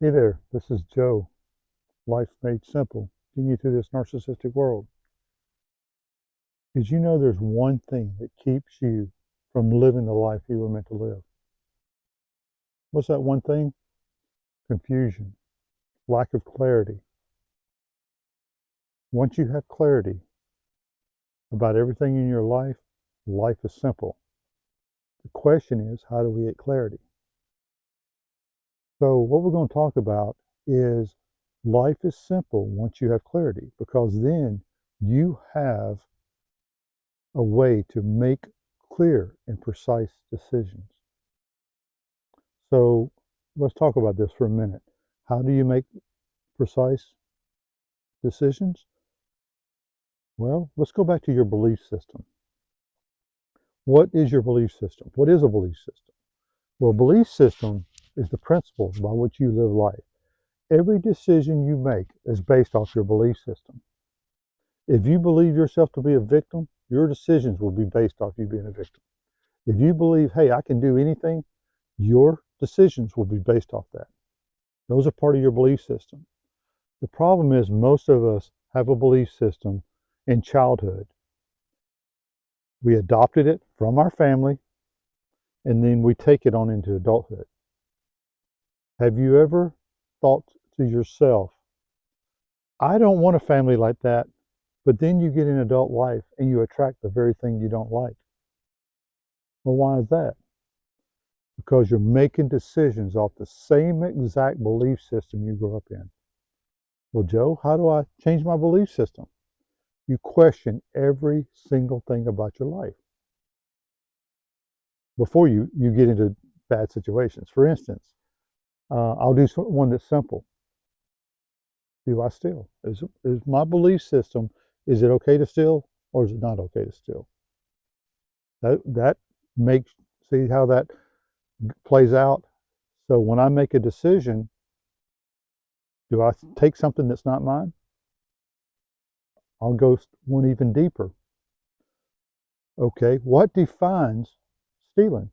Hey there, this is Joe, Life Made Simple, getting you through this narcissistic world. Did you know there's one thing that keeps you from living the life you were meant to live? What's that one thing? Confusion, lack of clarity. Once you have clarity about everything in your life, life is simple. The question is, how do we get clarity? So what we're going to talk about is life is simple once you have clarity, because then you have a way to make clear and precise decisions. So let's talk about this for a minute. How do you make precise decisions? Well, let's go back to your belief system. What is your belief system? What is a belief system? Well, a belief system is the principles by which you live life. Every decision you make is based off your belief system. If you believe yourself to be a victim, your decisions will be based off you being a victim. If you believe, hey, I can do anything, your decisions will be based off that. Those are part of your belief system. The problem is most of us have a belief system in childhood. We adopted it from our family, and then we take it on into adulthood. Have you ever thought to yourself, I don't want a family like that, but then you get in adult life and you attract the very thing you don't like? Well, why is that? Because you're making decisions off the same exact belief system you grew up in. Well, Joe, how do I change my belief system? You question every single thing about your life before you get into bad situations. For instance, I'll do one that's simple. Do I steal? Is my belief system, is it okay to steal or is it not okay to steal? That makes, see how that plays out? So when I make a decision, do I take something that's not mine? I'll go one even deeper. Okay, what defines stealing?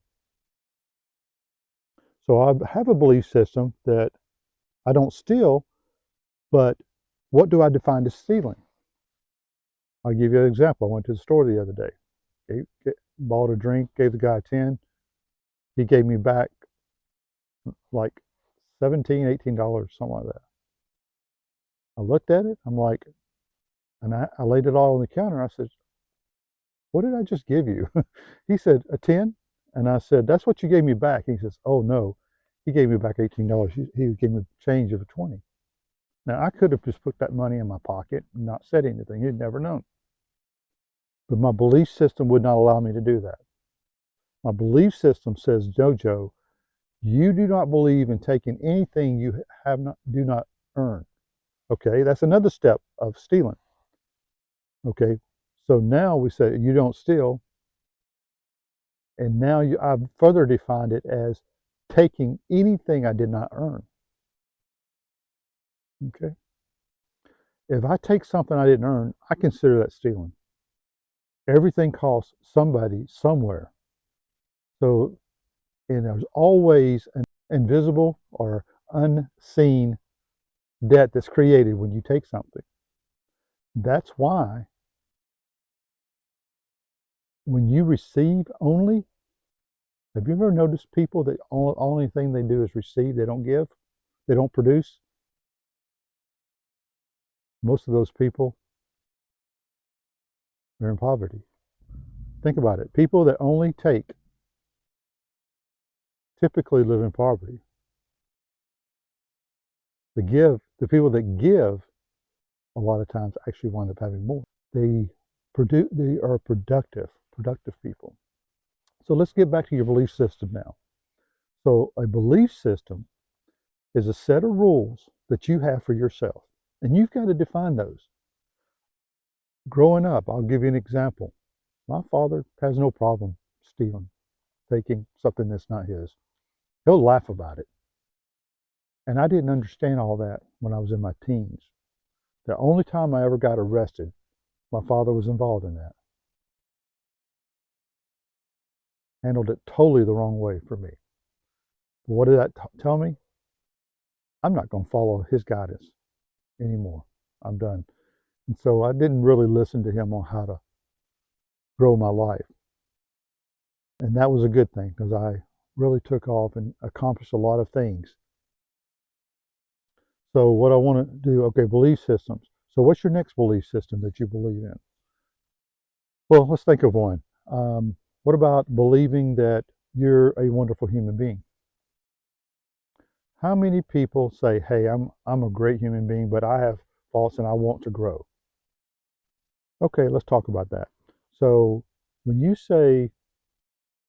So I have a belief system that I don't steal, but what do I define as stealing? I'll give you an example. I went to the store the other day, bought a drink, gave the guy 10. He gave me back like $17, $18, something like that. I looked at it, I'm like, and I laid it all on the counter. I said, what did I just give you? He said, a 10. And I said, that's what you gave me back. He says, oh no, he gave me back $18. He gave me a change of a 20. Now I could have just put that money in my pocket and not said anything. He'd never known. But my belief system would not allow me to do that. My belief system says, Jojo, you do not believe in taking anything you do not earn. Okay, that's another step of stealing. Okay, so now we say you don't steal, and now I've further defined it as taking anything I did not earn. Okay, if I take something I didn't earn, I consider that stealing. Everything costs somebody somewhere. So, and there's always an invisible or unseen debt that's created when you take something. That's why when you receive only, have you ever noticed people that only thing they do is receive, they don't give, they don't produce? Most of those people are in poverty. Think about it. People that only take typically live in poverty. The people that give a lot of times actually wind up having more. They are productive people. So let's get back to your belief system now. So a belief system is a set of rules that you have for yourself, and you've got to define those. Growing up, I'll give you an example. My father has no problem stealing, taking something that's not his. He'll laugh about it. And I didn't understand all that when I was in my teens. The only time I ever got arrested, my father was involved in that. Handled it totally the wrong way for me. What did that tell me? I'm not going to follow his guidance anymore. I'm done. And so I didn't really listen to him on how to grow my life. And that was a good thing because I really took off and accomplished a lot of things. So what I want to do, okay, belief systems. So what's your next belief system that you believe in? Well, let's think of one. What about believing that you're a wonderful human being? How many people say, hey, I'm a great human being, but I have faults and I want to grow? Okay, let's talk about that. So when you say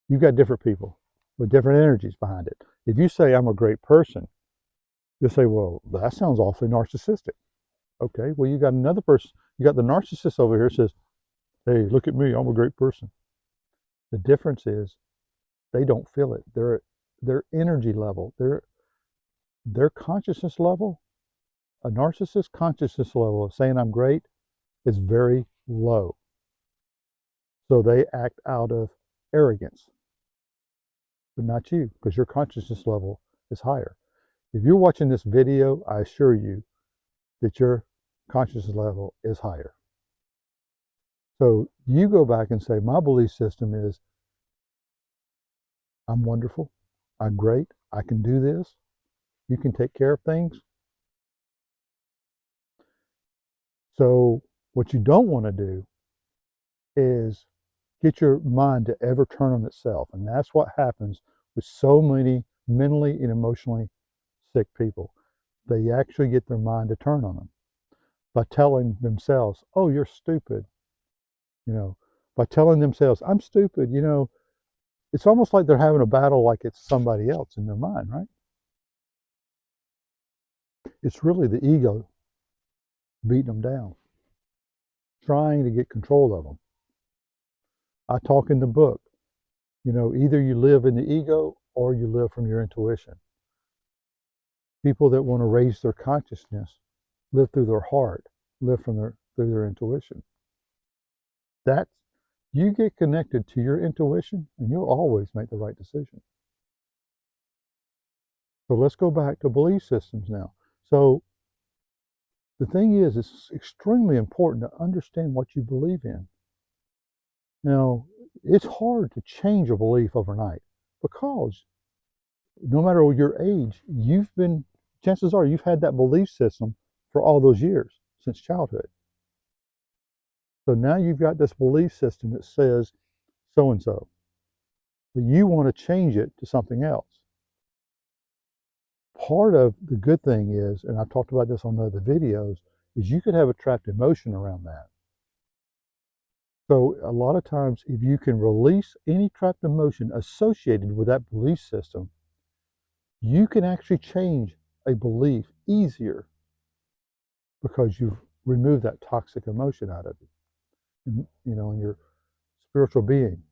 you've got different people with different energies behind it, if you say I'm a great person, you'll say, well, that sounds awfully narcissistic. Okay, well, you got another person, you got the narcissist over here says, hey, look at me, I'm a great person. The difference is they don't feel it. Their energy level, their consciousness level, a narcissist consciousness level of saying I'm great is very low. So they act out of arrogance, but not you, because your consciousness level is higher. If you're watching this video, I assure you that your consciousness level is higher. So you go back and say, my belief system is I'm wonderful, I'm great, I can do this, you can take care of things. So what you don't want to do is get your mind to ever turn on itself. And that's what happens with so many mentally and emotionally sick people. They actually get their mind to turn on them by telling themselves, oh, you're stupid. By telling themselves, I'm stupid, it's almost like they're having a battle like it's somebody else in their mind, right? It's really the ego beating them down, trying to get control of them. I talk in the book, either you live in the ego or you live from your intuition. People that want to raise their consciousness live through their heart, live through their intuition. That's you get connected to your intuition and you'll always make the right decision. So let's go back to belief systems now. So the thing is, it's extremely important to understand what you believe in. Now, it's hard to change a belief overnight because no matter your age, chances are you've had that belief system for all those years since childhood. So now you've got this belief system that says so and so, but you want to change it to something else. Part of the good thing is, and I've talked about this on other videos, is you could have a trapped emotion around that. So a lot of times, if you can release any trapped emotion associated with that belief system, you can actually change a belief easier because you've removed that toxic emotion out of it, in your spiritual being.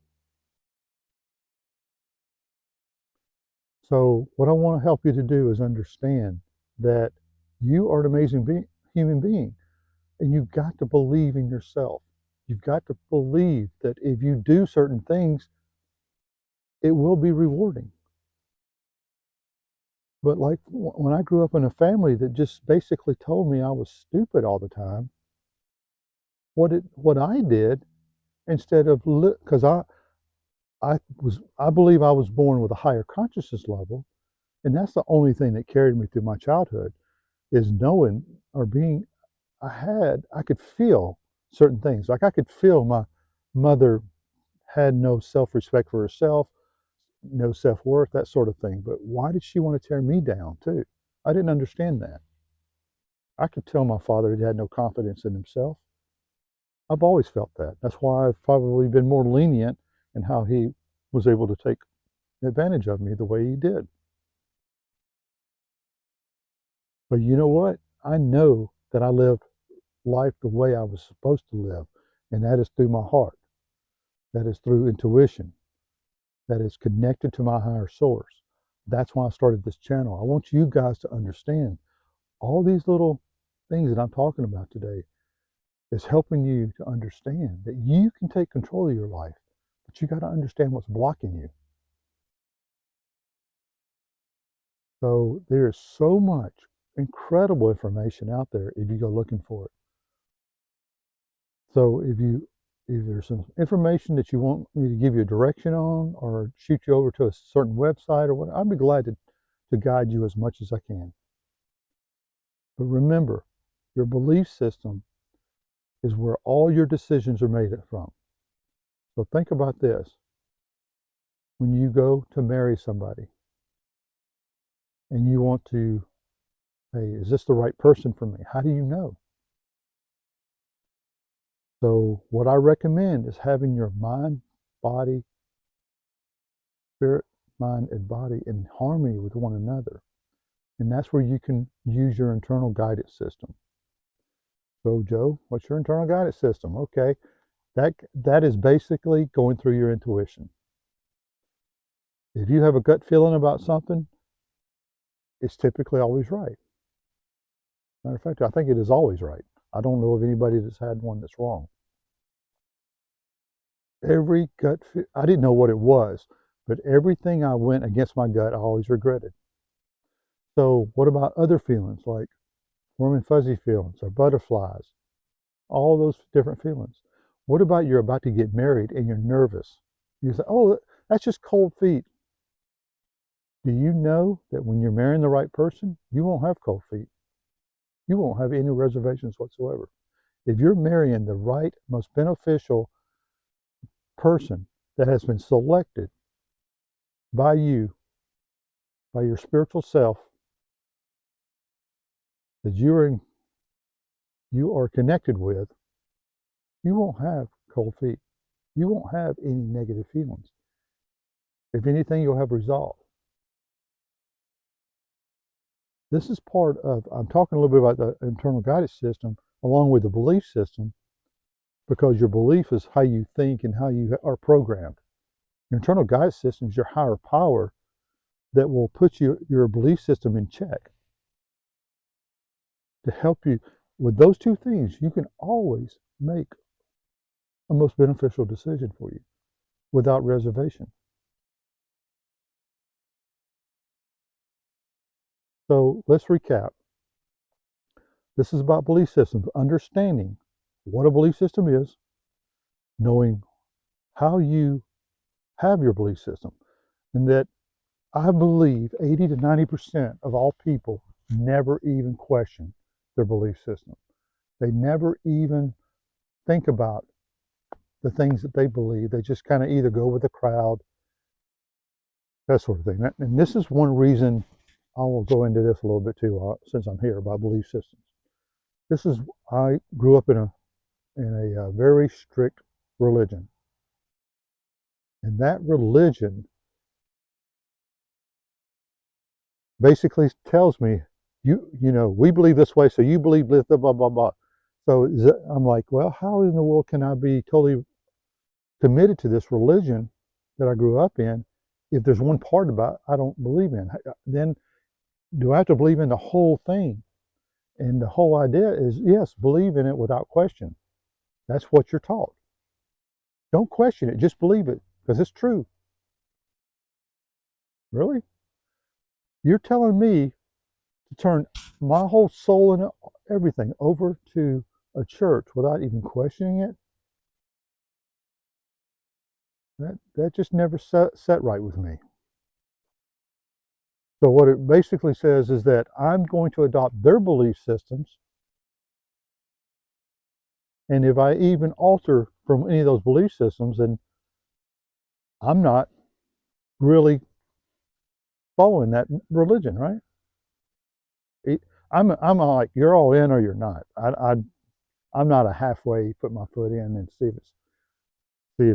So what I want to help you to do is understand that you are an amazing human being, and you've got to believe in yourself. You've got to believe that if you do certain things, it will be rewarding. But like when I grew up in a family that just basically told me I was stupid all the time, what I did instead of because I believe I was born with a higher consciousness level, and that's the only thing that carried me through my childhood is knowing or being I could feel certain things. Like I could feel my mother had no self-respect for herself, no self-worth, that sort of thing. But why did she want to tear me down too? I didn't understand that. I could tell my father he had no confidence in himself. I've always felt that. That's why I've probably been more lenient in how he was able to take advantage of me the way he did. But you know what? I know that I lived life the way I was supposed to live, and that is through my heart. That is through intuition. That is connected to my higher source. That's why I started this channel. I want you guys to understand all these little things that I'm talking about today is helping you to understand that you can take control of your life, but you got to understand what's blocking you. So there is so much incredible information out there if you go looking for it. So if there's some information that you want me to give you a direction on or shoot you over to a certain website or what, I'd be glad to guide you as much as I can. But remember, your belief system is where all your decisions are made from. So think about this. When you go to marry somebody and you want to, hey, is this the right person for me? How do you know? So what I recommend is having your mind, body, spirit, mind, and body in harmony with one another. And that's where you can use your internal guidance system. So Joe, what's your internal guidance system? Okay, that is basically going through your intuition. If you have a gut feeling about something, it's typically always right. Matter of fact, I think it is always right. I don't know of anybody that's had one that's wrong. Every gut, I didn't know what it was, but everything I went against my gut, I always regretted. So what about other feelings like warm and fuzzy feelings or butterflies? All those different feelings. What about you're about to get married and you're nervous? You say, oh, that's just cold feet. Do you know that when you're marrying the right person, you won't have cold feet? You won't have any reservations whatsoever. If you're marrying the right, most beneficial person that has been selected by you, by your spiritual self, that you are connected with, you won't have cold feet. You won't have any negative feelings. If anything, you'll have resolve. This is part of, I'm talking a little bit about the internal guidance system along with the belief system, because your belief is how you think and how you are programmed. Your internal guidance system is your higher power that will put your belief system in check. To help you with those two things, you can always make a most beneficial decision for you without reservation. So let's recap. This is about belief systems, understanding what a belief system is, knowing how you have your belief system, and that I believe 80 to 90% of all people never even question their belief system. They never even think about the things that they believe. They just kind of either go with the crowd, that sort of thing. And this is one reason I will go into this a little bit too, since I'm here, about belief systems. I grew up in a very strict religion. And that religion basically tells me, we believe this way, so you believe this, blah, blah, blah, blah. So I'm like, well, how in the world can I be totally committed to this religion that I grew up in if there's one part about it I don't believe in? Then do I have to believe in the whole thing? And the whole idea is, yes, believe in it without question. That's what you're taught. Don't question it, just believe it, because it's true. Really? You're telling me to turn my whole soul and everything over to a church without even questioning it? That just never set right with me. So what it basically says is that I'm going to adopt their belief systems, and if I even alter from any of those belief systems, then I'm not really following that religion, right? I'm like, you're all in or you're not. I'm not a halfway put my foot in and see if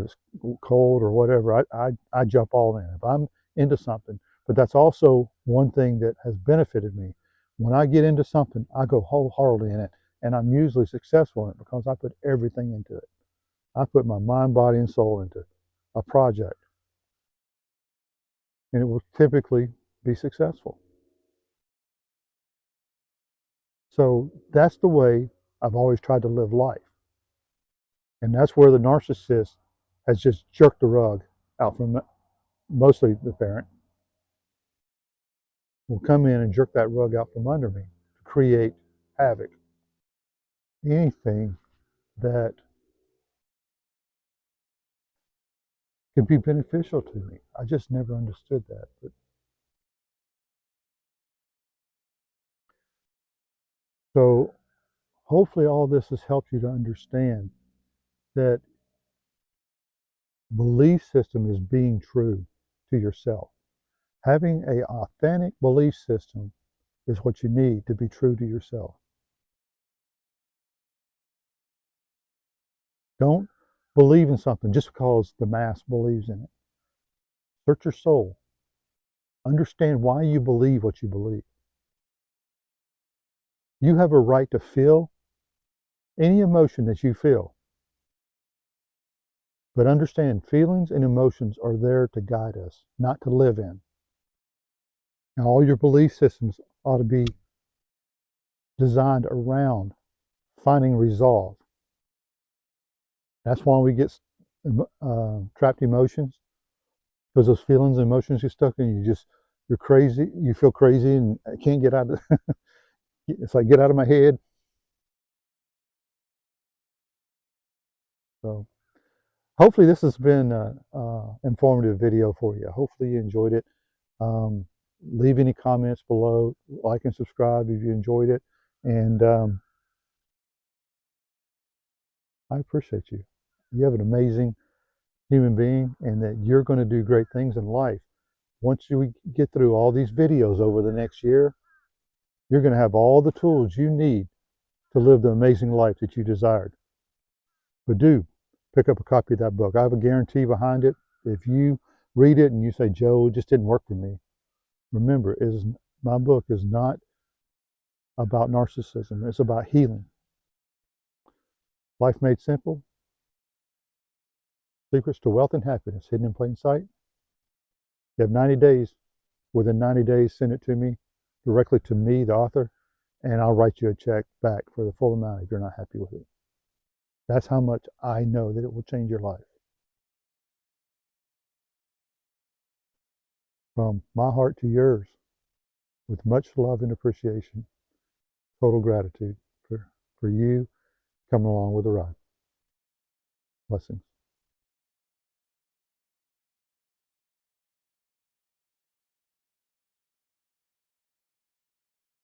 it's cold or whatever. I jump all in if I'm into something. But that's also one thing that has benefited me. When I get into something, I go wholeheartedly in it, and I'm usually successful in it because I put everything into it. I put my mind, body, and soul into a project, and it will typically be successful. So that's the way I've always tried to live life. And that's where the narcissist has just jerked the rug out from mostly the parent. will come in and jerk that rug out from under me to create havoc. Anything that could be beneficial to me. I just never understood that. But so hopefully all this has helped you to understand that belief system is being true to yourself. Having an authentic belief system is what you need to be true to yourself. Don't believe in something just because the mass believes in it. Search your soul. Understand why you believe what you believe. You have a right to feel any emotion that you feel. But understand, feelings and emotions are there to guide us, not to live in. Now, all your belief systems ought to be designed around finding resolve. That's why we get trapped emotions, because those feelings and emotions get stuck in you. You're crazy. You feel crazy and can't get out of it's like, get out of my head. So hopefully this has been an informative video for you. Hopefully you enjoyed it. Leave any comments below, like and subscribe if you enjoyed it, and I appreciate you. You have an amazing human being, and that you're going to do great things in life. Once you get through all these videos over the next year, you're going to have all the tools you need to live the amazing life that you desired. But do pick up a copy of that book. I have a guarantee behind it. If you read it and you say, Joe, it just didn't work for me, remember, my book is not about narcissism. It's about healing. Life Made Simple, Secrets to Wealth and Happiness, hidden in plain sight. You have 90 days. Within 90 days, send it to me, directly to me, the author, and I'll write you a check back for the full amount if you're not happy with it. That's how much I know that it will change your life. From my heart to yours, with much love and appreciation, total gratitude for you coming along with the ride. Blessings.